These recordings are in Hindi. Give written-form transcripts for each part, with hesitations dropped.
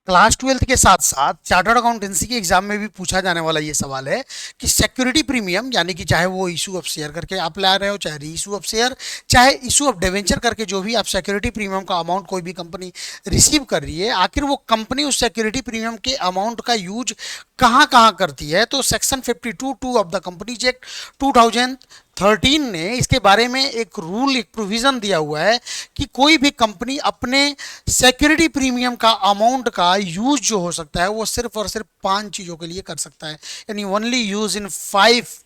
क्लास 12 के साथ साथ चार्टर्ड अकाउंटेंसी के एग्जाम में भी पूछा जाने वाला ये सवाल है कि सिक्योरिटी प्रीमियम, यानी कि चाहे वो इशू ऑफ शेयर करके आप ला रहे हो, चाहे री इशू ऑफ शेयर, चाहे इशू ऑफ डिवेंचर करके जो भी आप सिक्योरिटी प्रीमियम का अमाउंट कोई भी कंपनी रिसीव कर रही है, आखिर वो कंपनी उस सिक्योरिटी प्रीमियम के अमाउंट का यूज कहाँ कहाँ करती है। तो section 52(2) of the companies act 2013 ने इसके बारे में एक रूल, एक प्रोविजन दिया हुआ है कि कोई भी कंपनी अपने सिक्योरिटी प्रीमियम का अमाउंट का यूज जो हो सकता है वो सिर्फ और सिर्फ 5 चीजों के लिए कर सकता है, यानी ओनली यूज इन 5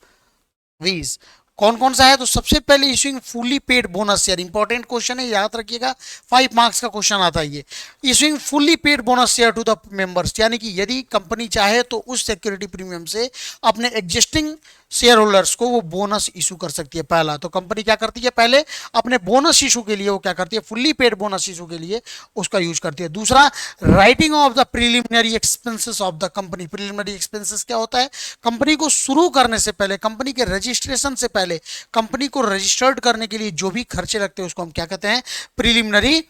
वेज। कौन कौन सा है? तो सबसे पहले issuing fully paid bonus share, important question है, याद रखिएगा, 5 मार्क्स का क्वेश्चन आता है ये। Issuing fully paid bonus share to the members, यानी कि यदि कंपनी चाहे तो उस सिक्योरिटी प्रीमियम से अपने एग्जिस्टिंग शेयर होल्डर्स को वो बोनस इशू कर सकती है। पहला तो कंपनी क्या करती है, पहले अपने बोनस इशू के लिए वो क्या करती है, फुल्ली पेड बोनस इशू के लिए उसका यूज करती है। दूसरा, writing of the preliminary expenses of the company. Preliminary expenses क्या होता है? कंपनी को शुरू करने से पहले, कंपनी के रजिस्ट्रेशन से पहले, कंपनी को रजिस्टर्ड करने के लिए जो भी खर्चे लगते हैं उसको हम क्या कहते हैं, प्रिलिमिनरी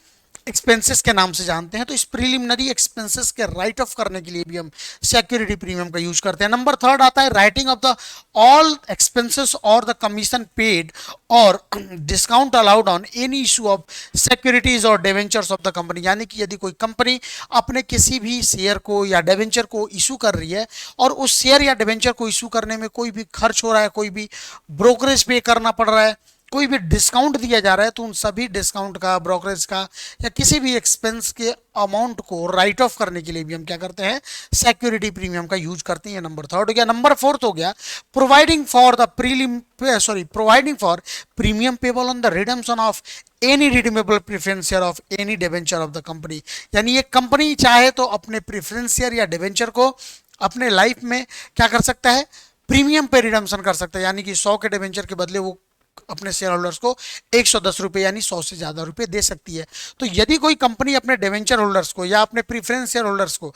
एक्सपेंसेस के नाम से जानते हैं। तो इस प्रिलिमिनरी एक्सपेंसेस के राइट ऑफ करने के लिए भी हम सिक्योरिटी प्रीमियम का यूज करते हैं। नंबर थर्ड आता है writing of the all expenses और द कमीशन पेड और discount allowed on any issue of securities और डिवेंचर्स ऑफ द कंपनी, यानी कि यदि कोई कंपनी अपने किसी भी शेयर को या डिवेंचर को इशू कर रही है और उस शेयर या डिवेंचर को इशू करने में कोई भी खर्च हो रहा है, कोई भी ब्रोकरेज पे करना पड़ रहा है, कोई भी डिस्काउंट दिया जा रहा है, तो उन सभी डिस्काउंट का, ब्रोकरेज का या किसी भी एक्सपेंस के अमाउंट को राइट ऑफ करने के लिए भी हम क्या करते हैं, सिक्योरिटी प्रीमियम का यूज करते हैं। नंबर थर्ड हो गया। नंबर फोर्थ हो गया providing for the providing for premium payable on the redemption of any redeemable preference share of any debenture of the company, यानी ये कंपनी चाहे तो अपने प्रेफरेंस शेयर या डिवेंचर को अपने लाइफ में क्या कर सकता है, प्रीमियम पे रिडम्पशन कर सकता है, यानी कि 100 के डिवेंचर के बदले वो अपने शेयर होल्डर्स को 110 रुपए यानी 100 से ज्यादा रुपए दे सकती है। तो यदि कोई कंपनी अपने डिवेंचर होल्डर्स को या अपने प्रीफरेंस शेयर होल्डर्स को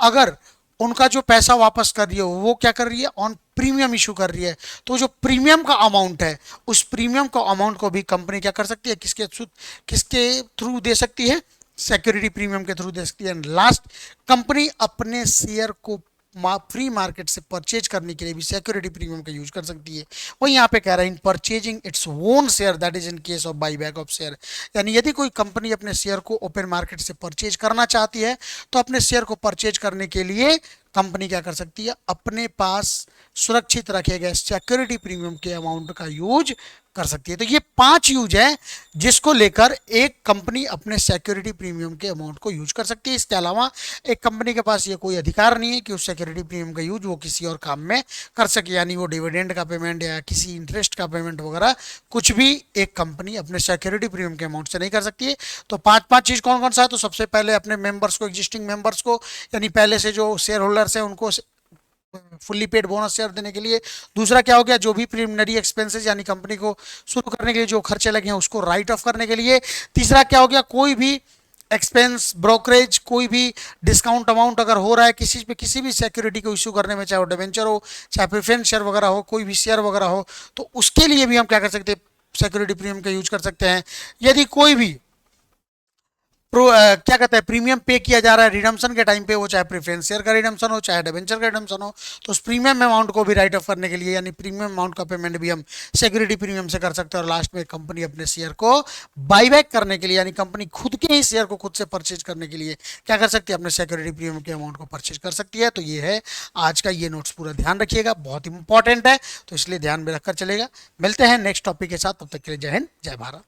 अगर उनका जो पैसा वापस कर रही है वो क्या कर रही है, ऑन प्रीमियम इशू कर रही है, तो जो प्रीमियम का अमाउंट है उस प्रीमियम का अमाउंट को भी कंपनी क्या कर सकती है, किसके थ्रू दे सकती है, सिक्योरिटी प्रीमियम के थ्रू दे सकती है। लास्ट, कंपनी अपने शेयर को फ्री मार्केट से परचेज करने के लिए भी सिक्योरिटी प्रीमियम का यूज कर सकती है। वही यहाँ पे कह रहा है इन purchasing its own share that is in case of buyback of share, यानी यदि कोई कंपनी अपने शेयर को ओपन मार्केट से परचेज करना चाहती है तो अपने शेयर को परचेज करने के लिए कंपनी क्या कर सकती है, अपने पास सुरक्षित रखे गए सिक्योरिटी प्रीमियम के अमाउंट का यूज कर सकती है। तो ये 5 यूज है जिसको लेकर एक कंपनी अपने सिक्योरिटी प्रीमियम के अमाउंट को यूज कर सकती है। इसके अलावा एक कंपनी के पास ये कोई अधिकार नहीं है कि उस सिक्योरिटी प्रीमियम का यूज वो किसी और काम में कर सके, यानी वो डिविडेंड का पेमेंट या किसी इंटरेस्ट का पेमेंट वगैरह कुछ भी एक कंपनी अपने सिक्योरिटी प्रीमियम के अमाउंट से नहीं कर सकती है। तो 5 चीज कौन कौन सा है? तो सबसे पहले अपने मेंबर्स को, एग्जिस्टिंग मेंबर्स को, यानी पहले से जो शेयर होल्डर्स हैं उनको फुल्ली पेड बोनस शेयर देने के लिए। दूसरा क्या हो गया, जो भी प्रिलिमिनरी एक्सपेंसेस यानी कंपनी को शुरू करने के लिए जो खर्चे लगे हैं उसको राइट ऑफ करने के लिए। तीसरा क्या हो गया, कोई भी एक्सपेंस, ब्रोकरेज, कोई भी डिस्काउंट अमाउंट अगर हो रहा है किसी पे, किसी भी सिक्योरिटी को इशू करने में, चाहे वो डिवेंचर हो, चाहे प्रेफरेंस शेयर वगैरह हो, कोई भी शेयर वगैरह हो, तो उसके लिए भी हम क्या कर सकते हैं, सिक्योरिटी प्रीमियम का यूज कर सकते हैं। यदि कोई भी क्या कहते हैं, प्रीमियम पे किया जा रहा है रिडम्पशन के टाइम पे, वो चाहे प्रेफरेंस शेयर का रिडम्पशन हो, चाहे डिवेंचर का रिडम्पशन हो, तो उस प्रीमियम अमाउंट को भी राइट ऑफ करने के लिए, यानी प्रीमियम अमाउंट का पेमेंट भी हम सिक्योरिटी प्रीमियम से कर सकते हैं। और लास्ट में कंपनी अपने शेयर को बाईबैक करने के लिए, यानी कंपनी खुद के ही शेयर को खुद से परचेज करने के लिए क्या कर सकती है, अपने सिक्योरिटी प्रीमियम के अमाउंट को परचेज कर सकती है। तो ये है आज का ये नोट्स, पूरा ध्यान रखिएगा, बहुत इंपॉर्टेंट है, तो इसलिए ध्यान में रखकर चलेगा। मिलते हैं नेक्स्ट टॉपिक के साथ, तब तक के लिए जय हिंद, जय भारत।